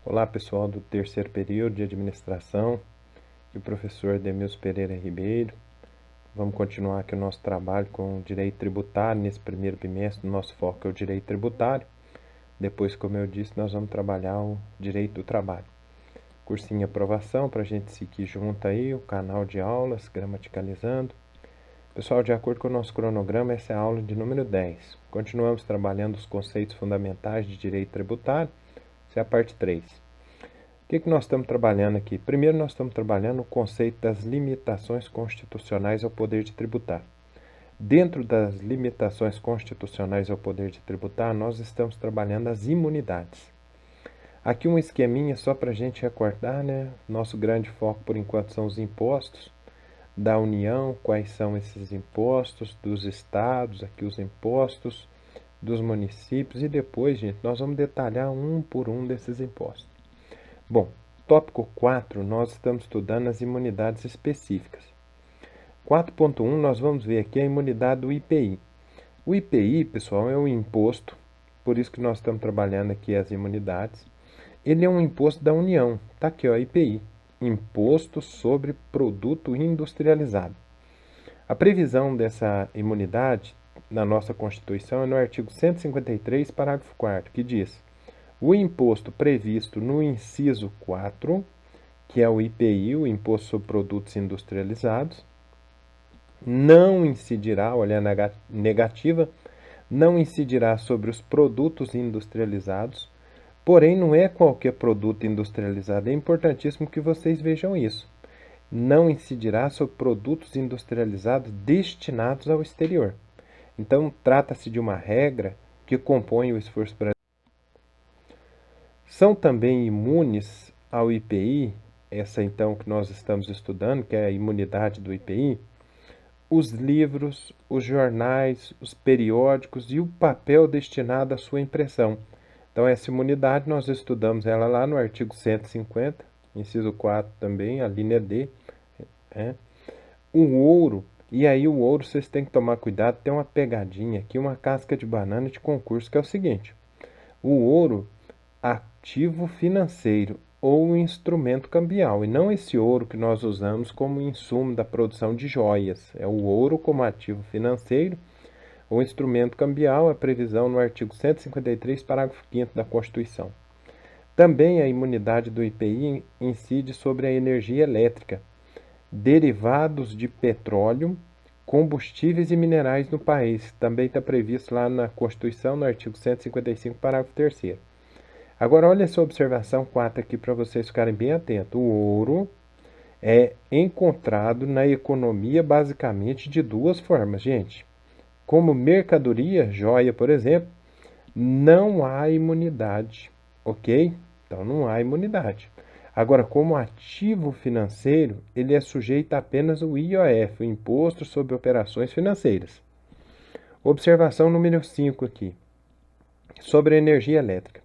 Olá pessoal do terceiro período de administração e o professor Demilson Pereira Ribeiro. Vamos continuar aqui o nosso trabalho com direito tributário. Nesse primeiro bimestre, o nosso foco é o direito tributário. Depois, como eu disse, nós vamos trabalhar o direito do trabalho. Cursinho aprovação para a gente seguir junto aí, o canal de aulas, gramaticalizando. Pessoal, de acordo com o nosso cronograma, essa é a aula de número 10. Continuamos trabalhando os conceitos fundamentais de direito tributário. Essa é a parte 3. O que nós estamos trabalhando aqui? Primeiro, nós estamos trabalhando o conceito das limitações constitucionais ao poder de tributar. Dentro das limitações constitucionais ao poder de tributar, nós estamos trabalhando as imunidades. Aqui um esqueminha só para a gente recordar, né? Nosso grande foco, por enquanto, são os impostos da União, quais são esses impostos, dos estados, aqui os impostos dos municípios, e depois, gente, nós vamos detalhar um por um desses impostos. Bom, tópico 4, nós estamos estudando as imunidades específicas. 4.1, nós vamos ver aqui a imunidade do IPI. O IPI, pessoal, é um imposto, por isso que nós estamos trabalhando aqui as imunidades. Ele é um imposto da União, tá aqui, ó, IPI, Imposto sobre Produto Industrializado. A previsão dessa imunidade na nossa Constituição é no artigo 153, parágrafo 4º, que diz: o imposto previsto no inciso 4, que é o IPI, o Imposto sobre Produtos Industrializados, não incidirá, olha a negativa, não incidirá sobre os produtos industrializados, porém não é qualquer produto industrializado, é importantíssimo que vocês vejam isso. Não incidirá sobre produtos industrializados destinados ao exterior. Então, trata-se de uma regra que compõe o esforço brasileiro. São também imunes ao IPI, essa então que nós estamos estudando, que é a imunidade do IPI, os livros, os jornais, os periódicos e o papel destinado à sua impressão. Então, essa imunidade nós estudamos ela lá no artigo 150, inciso 4 também, a linha D. O ouro, e aí o ouro vocês têm que tomar cuidado, tem uma pegadinha aqui, uma casca de banana de concurso, que é o seguinte: o ouro, ativo financeiro ou instrumento cambial, e não esse ouro que nós usamos como insumo da produção de joias. É o ouro como ativo financeiro ou instrumento cambial, a previsão no artigo 153, parágrafo 5º da Constituição. Também a imunidade do IPI incide sobre a energia elétrica, derivados de petróleo, combustíveis e minerais no país. Também está previsto lá na Constituição, no artigo 155, parágrafo 3º. Agora, olha essa observação 4 aqui para vocês ficarem bem atentos. O ouro é encontrado na economia basicamente de duas formas, gente. Como mercadoria, joia, por exemplo, não há imunidade, ok? Então, não há imunidade. Agora, como ativo financeiro, ele é sujeito apenas ao IOF, o Imposto sobre Operações Financeiras. Observação número 5 aqui, sobre a energia elétrica.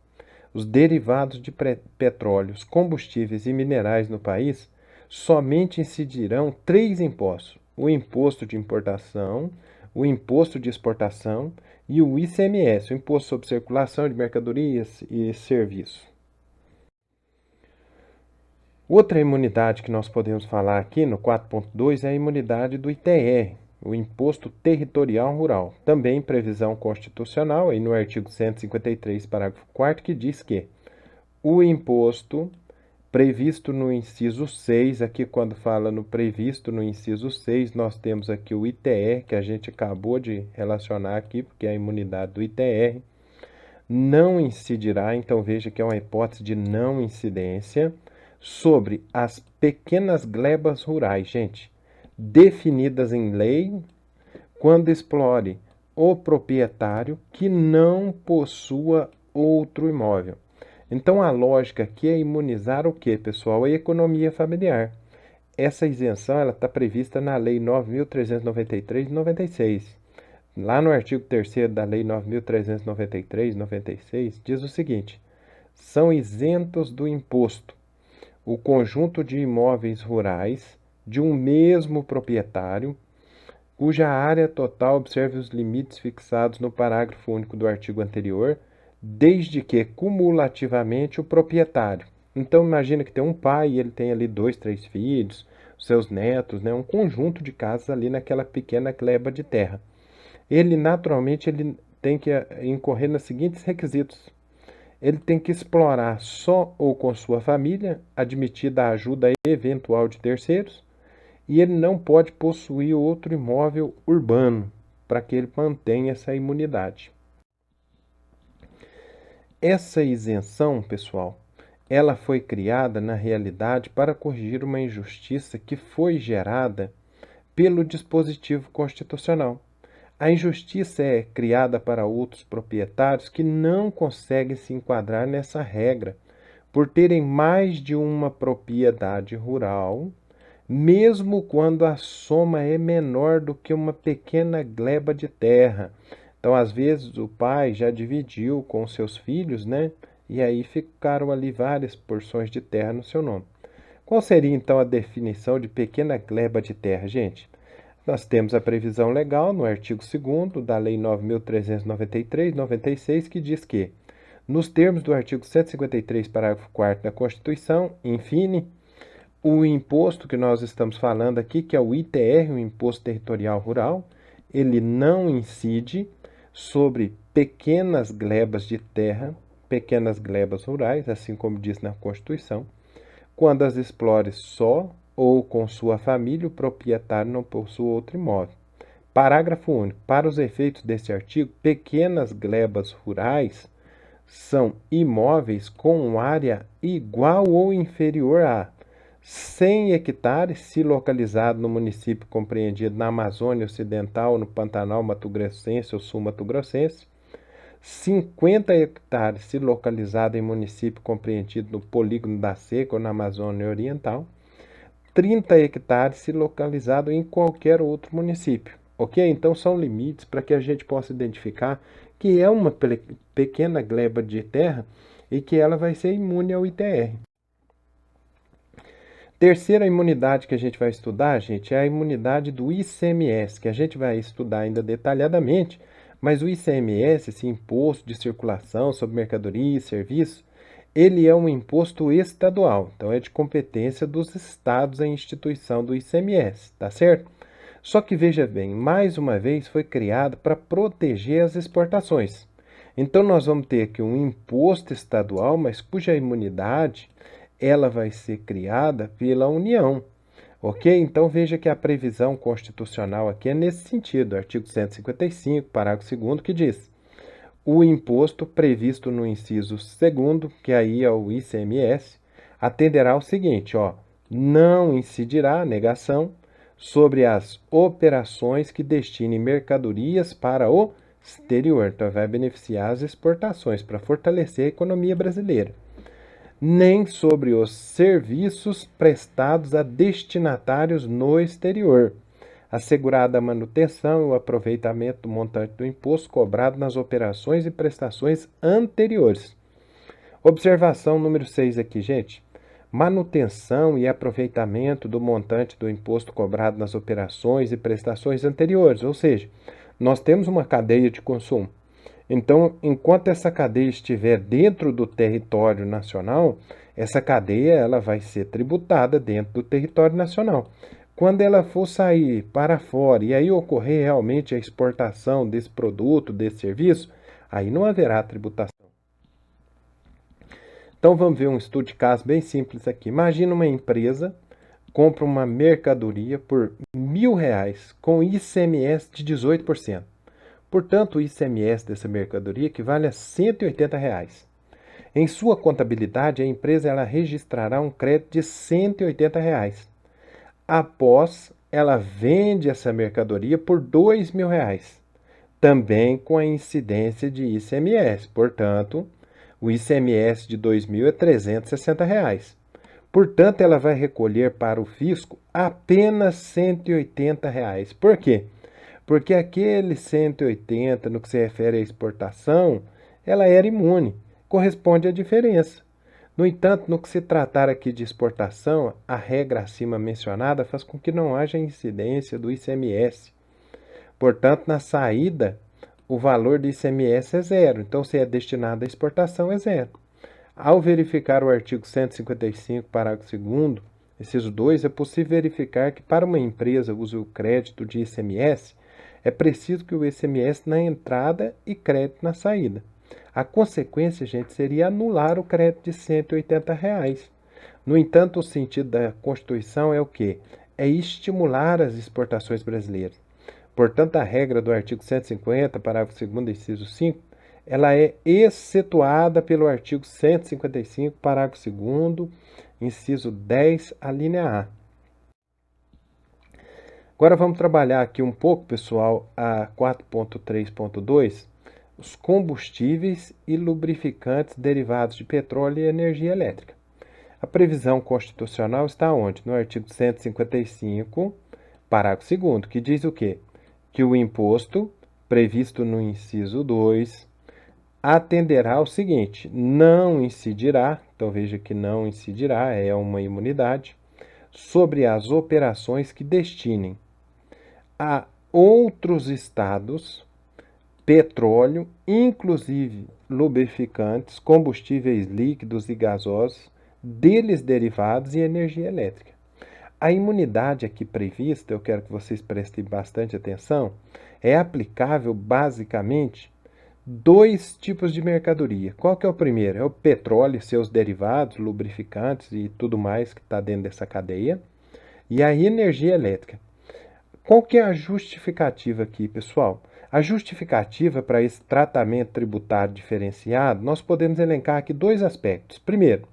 Os derivados de petróleos, combustíveis e minerais no país somente incidirão 3 impostos: o imposto de importação, o imposto de exportação e o ICMS, o Imposto sobre Circulação de Mercadorias e Serviços. Outra imunidade que nós podemos falar aqui no 4.2 é a imunidade do ITR, o Imposto Territorial Rural. Também previsão constitucional, aí no artigo 153, parágrafo 4º, que diz que o imposto previsto no inciso 6, aqui quando fala no previsto no inciso 6, nós temos aqui o ITR, que a gente acabou de relacionar aqui, porque é a imunidade do ITR, não incidirá, então veja que é uma hipótese de não incidência, sobre as pequenas glebas rurais, gente, definidas em lei, quando explore o proprietário que não possua outro imóvel. Então, a lógica aqui é imunizar o que, pessoal? A economia familiar. Essa isenção está prevista na Lei 9.393 de 96. Lá no artigo 3º da Lei 9.393 de 96, diz o seguinte: são isentos do imposto o conjunto de imóveis rurais de um mesmo proprietário, cuja área total observe os limites fixados no parágrafo único do artigo anterior, desde que cumulativamente o proprietário. Então imagina que tem um pai e ele tem ali 2, 3 filhos, seus netos, né, um conjunto de casas ali naquela pequena gleba de terra. Ele naturalmente ele tem que incorrer nos seguintes requisitos. Ele tem que explorar só ou com sua família, admitida a ajuda eventual de terceiros, e ele não pode possuir outro imóvel urbano para que ele mantenha essa imunidade. Essa isenção, pessoal, ela foi criada na realidade para corrigir uma injustiça que foi gerada pelo dispositivo constitucional. A injustiça é criada para outros proprietários que não conseguem se enquadrar nessa regra, por terem mais de uma propriedade rural, mesmo quando a soma é menor do que uma pequena gleba de terra. Então, às vezes, o pai já dividiu com seus filhos, né? E aí ficaram ali várias porções de terra no seu nome. Qual seria então a definição de pequena gleba de terra, gente? Nós temos a previsão legal no artigo 2º da Lei 9.393/96, que diz que, nos termos do artigo 153, parágrafo 4º da Constituição, infine, o imposto que nós estamos falando aqui, que é o ITR, o Imposto Territorial Rural, ele não incide sobre pequenas glebas de terra, pequenas glebas rurais, assim como diz na Constituição, quando as explore só ou com sua família, o proprietário não possui outro imóvel. Parágrafo único. Para os efeitos deste artigo, pequenas glebas rurais são imóveis com área igual ou inferior a 100 hectares, se localizado no município compreendido na Amazônia Ocidental, no Pantanal Mato-Grossense ou Sul-Mato-Grossense, 50 hectares, se localizado em município compreendido no Polígono da Seca ou na Amazônia Oriental, 30 hectares, se localizado em qualquer outro município. Ok? Então são limites para que a gente possa identificar que é uma pequena gleba de terra e que ela vai ser imune ao ITR. Terceira imunidade que a gente vai estudar, gente, é a imunidade do ICMS, que a gente vai estudar ainda detalhadamente, mas o ICMS, esse imposto de circulação sobre mercadoria e serviços, ele é um imposto estadual, então é de competência dos estados a instituição do ICMS, tá certo? Só que veja bem, mais uma vez foi criado para proteger as exportações. Então nós vamos ter aqui um imposto estadual, mas cuja imunidade ela vai ser criada pela União. Ok? Então veja que a previsão constitucional aqui é nesse sentido, artigo 155, parágrafo 2º, que diz: o imposto previsto no inciso 2º, que aí é o ICMS, atenderá ao seguinte, ó, não incidirá, negação, sobre as operações que destinem mercadorias para o exterior. Então vai beneficiar as exportações para fortalecer a economia brasileira, nem sobre os serviços prestados a destinatários no exterior, assegurada a manutenção e o aproveitamento do montante do imposto cobrado nas operações e prestações anteriores. Observação número 6 aqui, gente. Manutenção e aproveitamento do montante do imposto cobrado nas operações e prestações anteriores, ou seja, nós temos uma cadeia de consumo. Então, enquanto essa cadeia estiver dentro do território nacional, essa cadeia ela vai ser tributada dentro do território nacional. Quando ela for sair para fora e aí ocorrer realmente a exportação desse produto, desse serviço, aí não haverá tributação. Então vamos ver um estudo de caso bem simples aqui. Imagina uma empresa compra uma mercadoria por R$ 1.000 com ICMS de 18%. Portanto, o ICMS dessa mercadoria equivale a R$ 180. Em sua contabilidade, a empresa ela registrará um crédito de R$ 180. Após, ela vende essa mercadoria por R$ 2.000, também com a incidência de ICMS. Portanto, o ICMS de 2.000 é R$ 360. Portanto, ela vai recolher para o fisco apenas R$ 180. Por quê? Porque aquele 180, no que se refere à exportação, ela era imune, corresponde à diferença. No entanto, no que se tratar aqui de exportação, a regra acima mencionada faz com que não haja incidência do ICMS. Portanto, na saída o valor do ICMS é zero. Então, se é destinado à exportação, é zero. Ao verificar o artigo 155, parágrafo 2º, inciso 2, é possível verificar que para uma empresa use o crédito de ICMS, é preciso que o ICMS na entrada e crédito na saída. A consequência, gente, seria anular o crédito de R$ 180. No entanto, o sentido da Constituição é o quê? É estimular as exportações brasileiras. Portanto, a regra do artigo 150, parágrafo 2º, inciso 5, ela é excetuada pelo artigo 155, parágrafo 2º, inciso 10, a linha A. Agora vamos trabalhar aqui um pouco, pessoal, a 4.3.2, os combustíveis e lubrificantes derivados de petróleo e energia elétrica. A previsão constitucional está onde? No artigo 155, parágrafo 2º, que diz o quê? Que o imposto previsto no inciso 2 atenderá ao seguinte: não incidirá, então veja que não incidirá, é uma imunidade, sobre as operações que destinem a outros estados petróleo, inclusive lubrificantes, combustíveis líquidos e gasosos, deles derivados e energia elétrica. A imunidade aqui prevista, eu quero que vocês prestem bastante atenção, é aplicável basicamente dois tipos de mercadoria. Qual que é o primeiro? É o petróleo, seus derivados, lubrificantes e tudo mais que está dentro dessa cadeia, e a energia elétrica. Qual que é a justificativa aqui, pessoal? A justificativa para esse tratamento tributário diferenciado, nós podemos elencar aqui dois aspectos. Primeiro,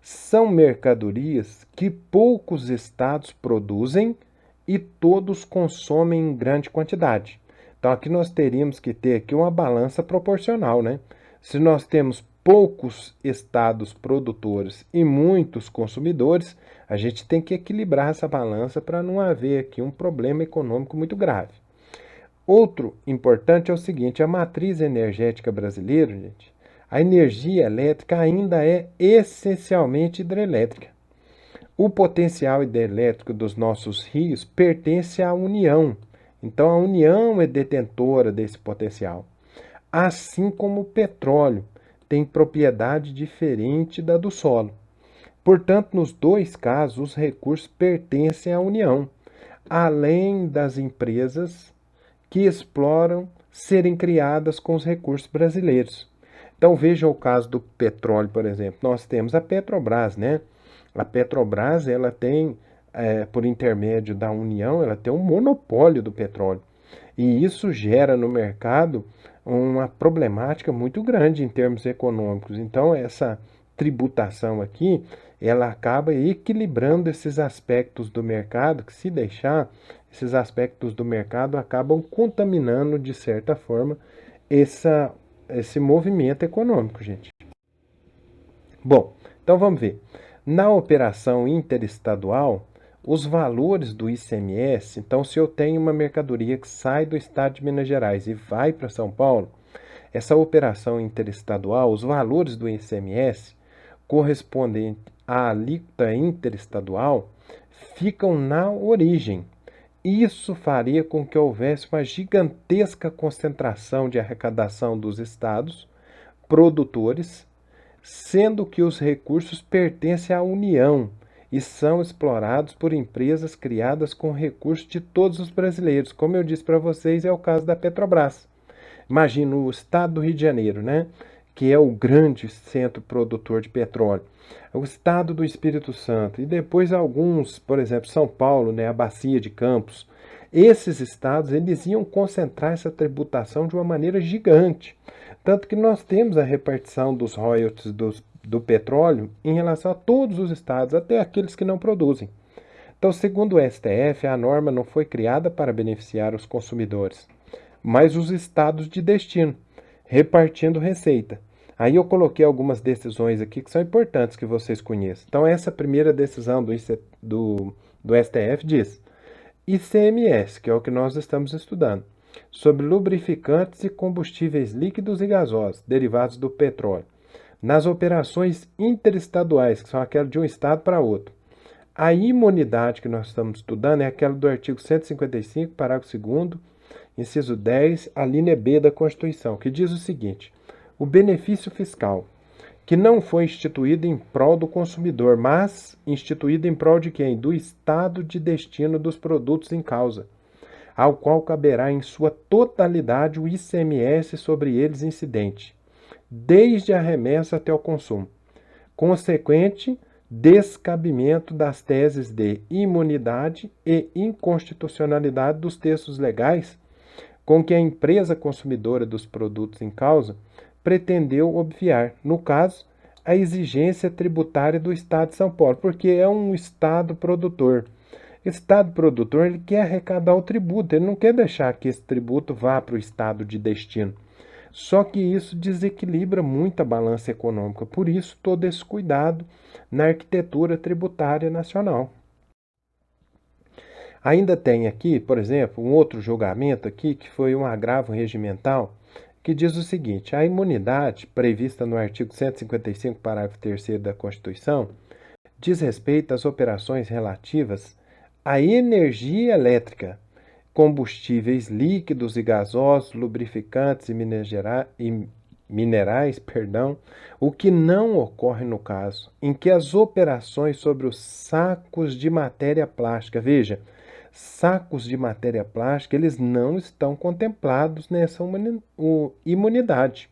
são mercadorias que poucos estados produzem e todos consomem em grande quantidade. Então aqui nós teríamos que ter aqui uma balança proporcional, né? Se nós temos poucos estados produtores e muitos consumidores, a gente tem que equilibrar essa balança para não haver aqui um problema econômico muito grave. Outro importante é o seguinte: a matriz energética brasileira, gente, a energia elétrica ainda é essencialmente hidrelétrica. O potencial hidrelétrico dos nossos rios pertence à União. Então, a União é detentora desse potencial. Assim como o petróleo tem propriedade diferente da do solo. Portanto, nos dois casos, os recursos pertencem à União, além das empresas que exploram serem criadas com os recursos brasileiros. Então, veja o caso do petróleo, por exemplo. Nós temos a Petrobras, né? A Petrobras, ela tem, por intermédio da União, ela tem um monopólio do petróleo. E isso gera no mercado uma problemática muito grande em termos econômicos. Então, essa tributação aqui, ela acaba equilibrando esses aspectos do mercado, que se deixar, esses aspectos do mercado acabam contaminando, de certa forma, esse movimento econômico, gente. Bom, então vamos ver. Na operação interestadual, os valores do ICMS, então se eu tenho uma mercadoria que sai do estado de Minas Gerais e vai para São Paulo, essa operação interestadual, os valores do ICMS correspondentes à alíquota interestadual ficam na origem. Isso faria com que houvesse uma gigantesca concentração de arrecadação dos estados produtores, sendo que os recursos pertencem à União e são explorados por empresas criadas com recursos de todos os brasileiros. Como eu disse para vocês, é o caso da Petrobras. Imagina o estado do Rio de Janeiro, né? Que é o grande centro produtor de petróleo. O estado do Espírito Santo e depois alguns, por exemplo, São Paulo, né? A Bacia de Campos. Esses estados, eles iam concentrar essa tributação de uma maneira gigante. Tanto que nós temos a repartição dos royalties do petróleo em relação a todos os estados, até aqueles que não produzem. Então, segundo o STF, a norma não foi criada para beneficiar os consumidores, mas os estados de destino, repartindo receita. Aí eu coloquei algumas decisões aqui que são importantes que vocês conheçam. Então, essa primeira decisão do STF diz: ICMS, que é o que nós estamos estudando, sobre lubrificantes e combustíveis líquidos e gasosos, derivados do petróleo, nas operações interestaduais, que são aquelas de um estado para outro. A imunidade que nós estamos estudando é aquela do artigo 155, parágrafo 2º, inciso 10, a linha B da Constituição, que diz o seguinte: o benefício fiscal, que não foi instituído em prol do consumidor, mas instituído em prol de quem? Do estado de destino dos produtos em causa, ao qual caberá em sua totalidade o ICMS sobre eles incidente, desde a remessa até o consumo. Consequente descabimento das teses de imunidade e inconstitucionalidade dos textos legais com que a empresa consumidora dos produtos em causa pretendeu obviar, no caso, a exigência tributária do Estado de São Paulo, porque é um Estado produtor. Estado produtor, ele quer arrecadar o tributo, ele não quer deixar que esse tributo vá para o estado de destino. Só que isso desequilibra muito a balança econômica, por isso todo esse cuidado na arquitetura tributária nacional. Ainda tem aqui, por exemplo, um outro julgamento aqui, que foi um agravo regimental, que diz o seguinte: a imunidade prevista no artigo 155, parágrafo 3º da Constituição, diz respeito às operações relativas à energia elétrica, combustíveis líquidos e gasosos, lubrificantes e minerais, o que não ocorre no caso em que as operações sobre os sacos de matéria plástica, veja, sacos de matéria plástica, eles não estão contemplados nessa imunidade,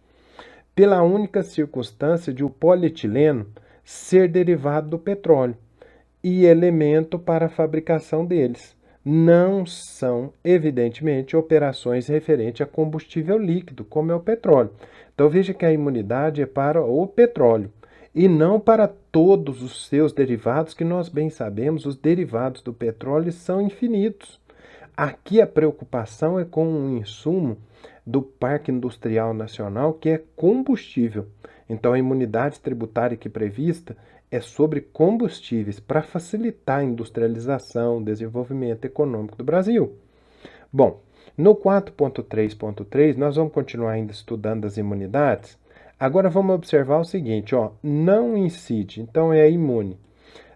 pela única circunstância de o polietileno ser derivado do petróleo e elemento para a fabricação deles. Não são, evidentemente, operações referentes a combustível líquido, como é o petróleo. Então veja que a imunidade é para o petróleo e não para todos os seus derivados, que nós bem sabemos, os derivados do petróleo são infinitos. Aqui a preocupação é com um insumo do Parque Industrial Nacional, que é combustível. Então a imunidade tributária aqui prevista é sobre combustíveis para facilitar a industrialização, o desenvolvimento econômico do Brasil. Bom, no 4.3.3 nós vamos continuar ainda estudando as imunidades. Agora vamos observar o seguinte, ó, não incide, então é imune,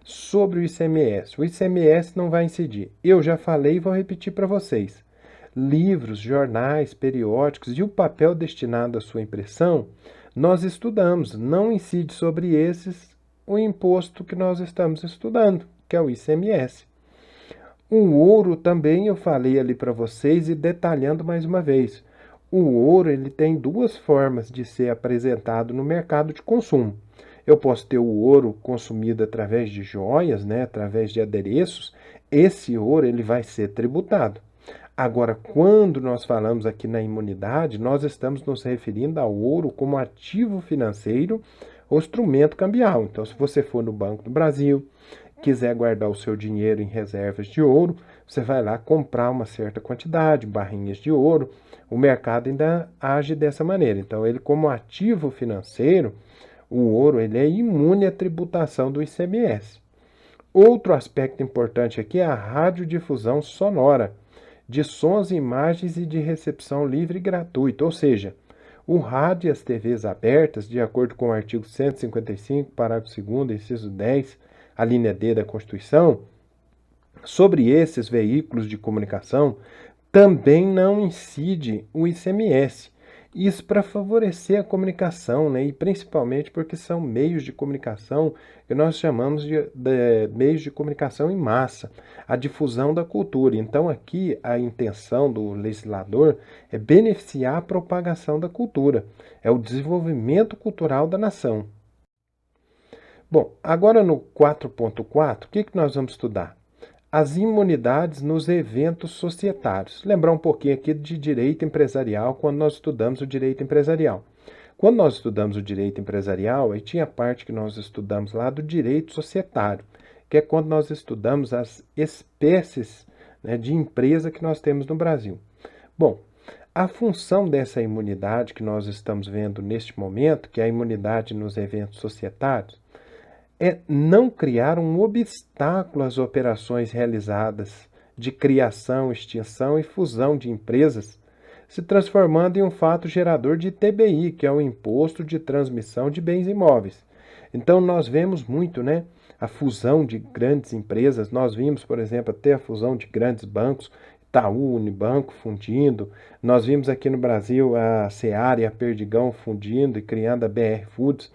sobre o ICMS. O ICMS não vai incidir. Eu já falei e vou repetir para vocês. Livros, jornais, periódicos e o papel destinado à sua impressão, nós estudamos. Não incide sobre esses o imposto que nós estamos estudando, que é o ICMS. O ouro também eu falei ali para vocês e detalhando mais uma vez. O ouro ele tem duas formas de ser apresentado no mercado de consumo. Eu posso ter o ouro consumido através de joias, né, através de adereços. Esse ouro ele vai ser tributado. Agora, quando nós falamos aqui na imunidade, nós estamos nos referindo ao ouro como ativo financeiro ou instrumento cambial. Então, se você for no Banco do Brasil, quiser guardar o seu dinheiro em reservas de ouro, você vai lá comprar uma certa quantidade, barrinhas de ouro. O mercado ainda age dessa maneira. Então, ele como ativo financeiro, o ouro ele é imune à tributação do ICMS. Outro aspecto importante aqui é a radiodifusão sonora, de sons, imagens e de recepção livre e gratuita, ou seja, o rádio e as TVs abertas, de acordo com o artigo 155, parágrafo 2º, inciso 10, a linha D da Constituição, sobre esses veículos de comunicação também não incide o ICMS. Isso para favorecer a comunicação, né? E principalmente porque são meios de comunicação que nós chamamos de meios de comunicação em massa, a difusão da cultura. Então aqui a intenção do legislador é beneficiar a propagação da cultura, é o desenvolvimento cultural da nação. Bom, agora no 4.4, o que nós vamos estudar? As imunidades nos eventos societários. Lembrar um pouquinho aqui de direito empresarial, quando nós estudamos o direito empresarial. Quando nós estudamos o direito empresarial, aí tinha a parte que nós estudamos lá do direito societário, que é quando nós estudamos as espécies, né, de empresa que nós temos no Brasil. Bom, a função dessa imunidade que nós estamos vendo neste momento, que é a imunidade nos eventos societários, é não criar um obstáculo às operações realizadas de criação, extinção e fusão de empresas, se transformando em um fato gerador de ITBI, que é o Imposto de Transmissão de Bens Imóveis. Então nós vemos muito, né, a fusão de grandes empresas, nós vimos, por exemplo, até a fusão de grandes bancos. Itaú Unibanco fundindo. Nós vimos aqui no Brasil a Seara e a Perdigão fundindo e criando a BR Foods.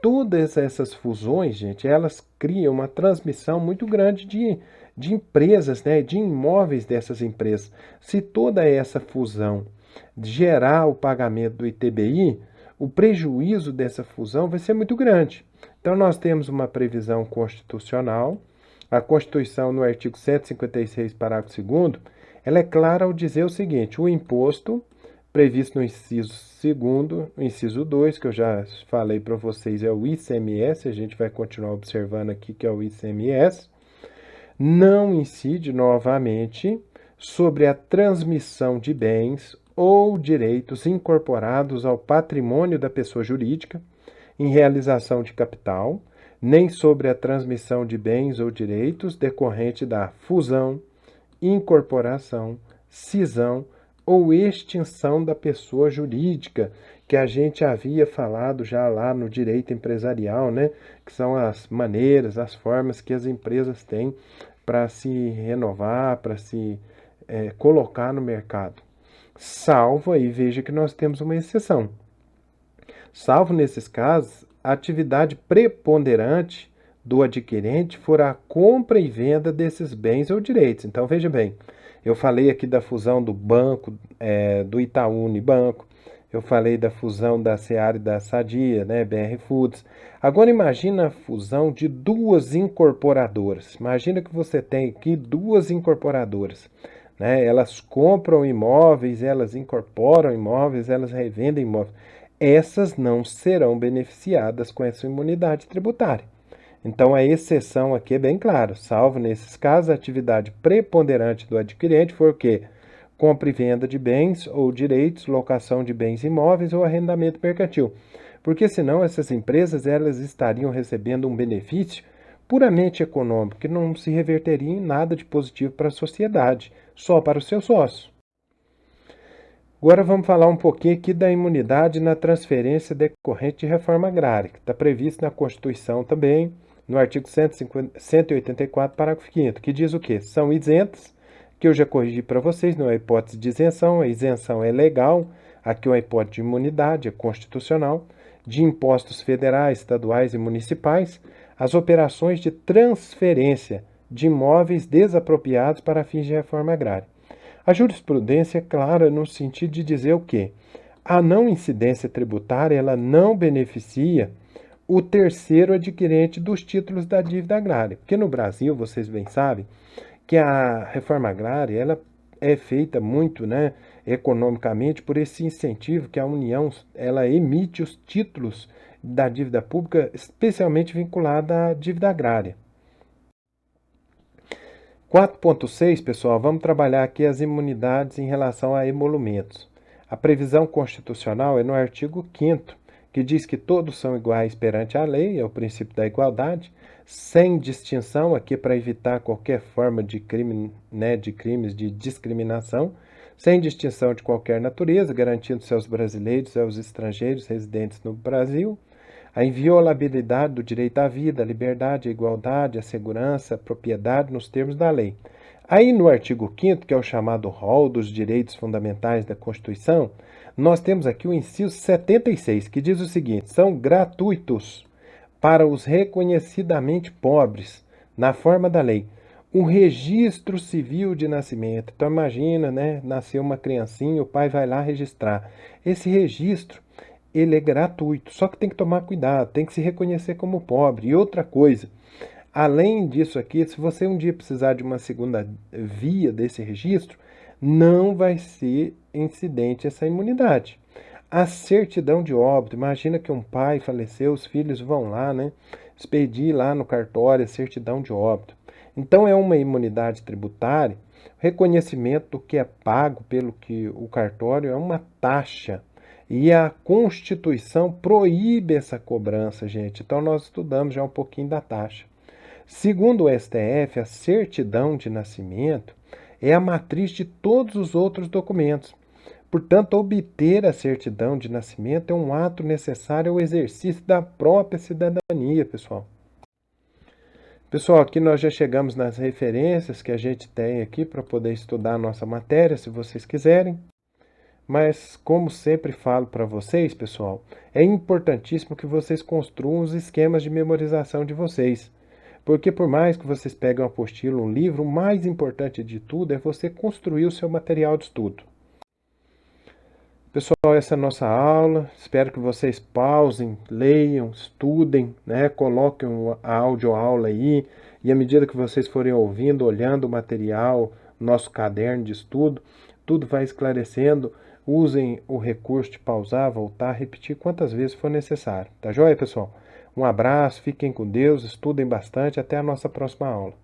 Todas essas fusões, gente, elas criam uma transmissão muito grande de empresas, né, de imóveis dessas empresas. Se toda essa fusão gerar o pagamento do ITBI, o prejuízo dessa fusão vai ser muito grande. Então, nós temos uma previsão constitucional. A Constituição, no artigo 156, parágrafo 2º, ela é clara ao dizer o seguinte: o imposto previsto no inciso 2º, no inciso 2, que eu já falei para vocês, é o ICMS, a gente vai continuar observando aqui que é o ICMS, não incide novamente sobre a transmissão de bens ou direitos incorporados ao patrimônio da pessoa jurídica em realização de capital, nem sobre a transmissão de bens ou direitos decorrente da fusão, incorporação, cisão ou extinção da pessoa jurídica, que a gente havia falado já lá no direito empresarial, né? Que são as maneiras, as formas que as empresas têm para se renovar, para se colocar no mercado. Salvo aí, veja que nós temos uma exceção. Salvo nesses casos, a atividade preponderante do adquirente for a compra e venda desses bens ou direitos. Então, veja bem, eu falei aqui da fusão do banco, do Itaú Unibanco, eu falei da fusão da Seara e da Sadia, né, BR Foods. Agora imagina a fusão de duas incorporadoras. Imagina que você tem aqui duas incorporadoras, né? Elas compram imóveis, elas incorporam imóveis, elas revendem imóveis. Essas não serão beneficiadas com essa imunidade tributária. Então, a exceção aqui é bem clara, salvo nesses casos, a atividade preponderante do adquirente for o quê? Compra e venda de bens ou direitos, locação de bens imóveis ou arrendamento mercantil. Porque senão essas empresas elas estariam recebendo um benefício puramente econômico, que não se reverteria em nada de positivo para a sociedade, só para os seus sócios. Agora vamos falar um pouquinho aqui da imunidade na transferência decorrente de reforma agrária, que está previsto na Constituição também, no artigo 184, parágrafo 5º, que diz o quê? São isentas, que eu já corrigi para vocês, não é hipótese de isenção, a isenção é legal, aqui é uma hipótese de imunidade, é constitucional, de impostos federais, estaduais e municipais, as operações de transferência de imóveis desapropriados para fins de reforma agrária. A jurisprudência é clara no sentido de dizer o quê? A não incidência tributária ela não beneficia o terceiro adquirente dos títulos da dívida agrária. Porque no Brasil, vocês bem sabem, que a reforma agrária ela é feita muito, né, economicamente por esse incentivo que a União ela emite os títulos da dívida pública, especialmente vinculada à dívida agrária. 4.6, pessoal, vamos trabalhar aqui as imunidades em relação a emolumentos. A previsão constitucional é no artigo 5º, que diz que todos são iguais perante a lei, é o princípio da igualdade, sem distinção, aqui para evitar qualquer forma de crime, né, de crimes de discriminação, sem distinção de qualquer natureza, garantindo-se aos brasileiros e aos estrangeiros residentes no Brasil a inviolabilidade do direito à vida, à liberdade, à igualdade, à segurança, à propriedade nos termos da lei. Aí no artigo 5º, que é o chamado rol dos direitos fundamentais da Constituição, nós temos aqui o inciso 76, que diz o seguinte: são gratuitos para os reconhecidamente pobres, na forma da lei, o registro civil de nascimento. Então imagina, né, nasceu uma criancinha, o pai vai lá registrar. Esse registro ele é gratuito, só que tem que tomar cuidado, tem que se reconhecer como pobre. E outra coisa, além disso aqui, se você um dia precisar de uma segunda via desse registro, não vai ser incidente essa imunidade. A certidão de óbito, imagina que um pai faleceu, os filhos vão lá, né, expedir lá no cartório a certidão de óbito. Então é uma imunidade tributária, reconhecimento do que é pago pelo que o cartório é uma taxa. E a Constituição proíbe essa cobrança, gente. Então, nós estudamos já um pouquinho da taxa. Segundo o STF, a certidão de nascimento é a matriz de todos os outros documentos. Portanto, obter a certidão de nascimento é um ato necessário ao exercício da própria cidadania, pessoal. Pessoal, aqui nós já chegamos nas referências que a gente tem aqui para poder estudar a nossa matéria, se vocês quiserem. Mas, como sempre falo para vocês, pessoal, é importantíssimo que vocês construam os esquemas de memorização de vocês. Porque por mais que vocês peguem uma apostila, um livro, o mais importante de tudo é você construir o seu material de estudo. Pessoal, essa é a nossa aula. Espero que vocês pausem, leiam, estudem, né? Coloquem a audioaula aí. E à medida que vocês forem ouvindo, olhando o material, nosso caderno de estudo, tudo vai esclarecendo. Usem o recurso de pausar, voltar, repetir quantas vezes for necessário. Tá joia, pessoal? Um abraço, fiquem com Deus, estudem bastante. Até a nossa próxima aula.